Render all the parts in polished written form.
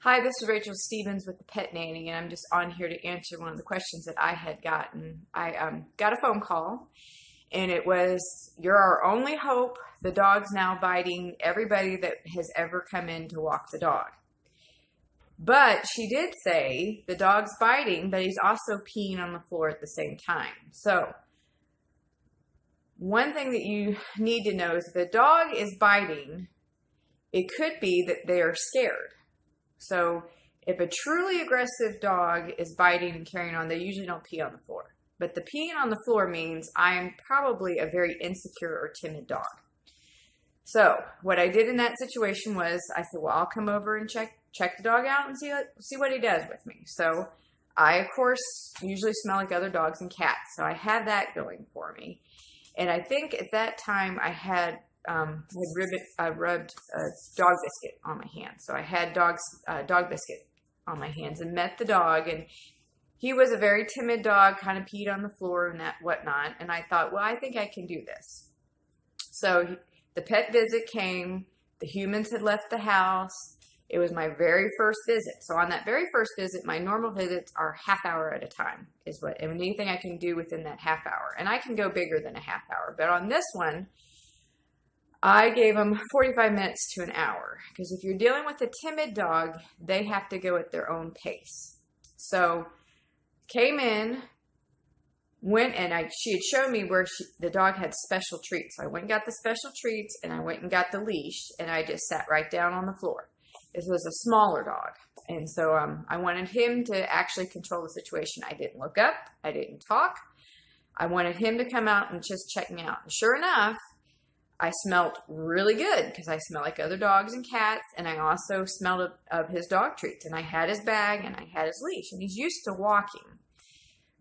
Hi, this is Rachel Stevens with the Pet Nanny, and I'm just on here to answer one of the questions that I had gotten. I got a phone call, and it was, "You're our only hope. The dog's now biting everybody that has ever come in to walk the dog." But she did say the dog's biting, but he's also peeing on the floor at the same time. So one thing that you need to know is if the dog is biting, it could be that they are scared. So if a truly aggressive dog is biting and carrying on, they usually don't pee on the floor. But the peeing on the floor means I am probably a very insecure or timid dog. So what I did in that situation was I said, well, I'll come over and check the dog out and see what he does with me. So I, of course, usually smell like other dogs and cats. So I had that going for me. And I think at that time I had rubbed a dog biscuit on my hands. So I had dog biscuit on my hands and met the dog, and he was a very timid dog, kind of peed on the floor and that whatnot. And I thought, well, I think I can do this. So the pet visit came. The humans had left the house. It was my very first visit. So on that very first visit, my normal visits are half hour at a time and anything I can do within that half hour. And I can go bigger than a half hour. But on this one, I gave them 45 minutes to an hour, because if you're dealing with a timid dog, they have to go at their own pace. So came in, went, and she had shown me where the dog had special treats. So I went and got the special treats, and I went and got the leash, and I just sat right down on the floor. This was a smaller dog, and so I wanted him to actually control the situation. I didn't look up. I didn't talk. I wanted him to come out and just check me out. And sure enough, I smelled really good because I smell like other dogs and cats, and I also smelled of his dog treats, and I had his bag and I had his leash, and he's used to walking.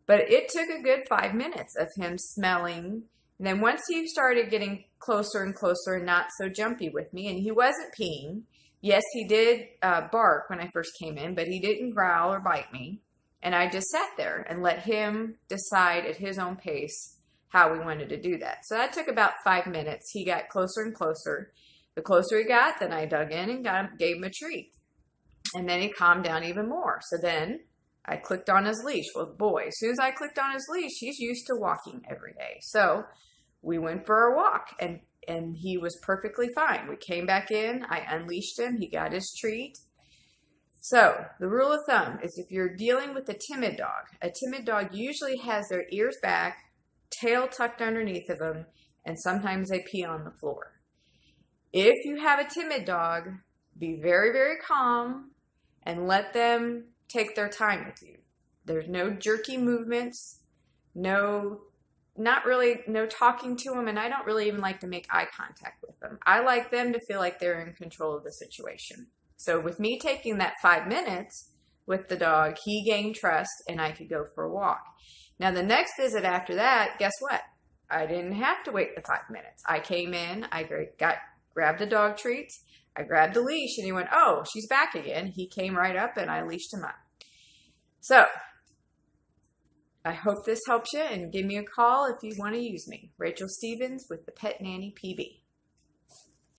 But it took a good 5 minutes of him smelling, and then once he started getting closer and closer and not so jumpy with me, and he wasn't peeing. Yes, he did bark when I first came in, but he didn't growl or bite me, and I just sat there and let him decide at his own pace how we wanted to do that. So that took about 5 minutes. He got closer and closer. The closer he got, then I dug in and gave him a treat. And then he calmed down even more. So then I clicked on his leash. Well, boy, as soon as I clicked on his leash, he's used to walking every day. So we went for a walk, and he was perfectly fine. We came back in. I unleashed him. He got his treat. So the rule of thumb is if you're dealing with a timid dog usually has their ears back, tail tucked underneath of them, and sometimes they pee on the floor. If you have a timid dog, be very, very calm and let them take their time with you. There's no jerky movements, no talking to them, and I don't really even like to make eye contact with them. I like them to feel like they're in control of the situation. So with me taking that 5 minutes with the dog, he gained trust and I could go for a walk. Now, the next visit after that, guess what? I didn't have to wait the 5 minutes. I came in, I grabbed the dog treats, I grabbed the leash, and he went, oh, she's back again. He came right up, and I leashed him up. So I hope this helps you, and give me a call if you want to use me. Rachel Stevens with the Pet Nanny PB.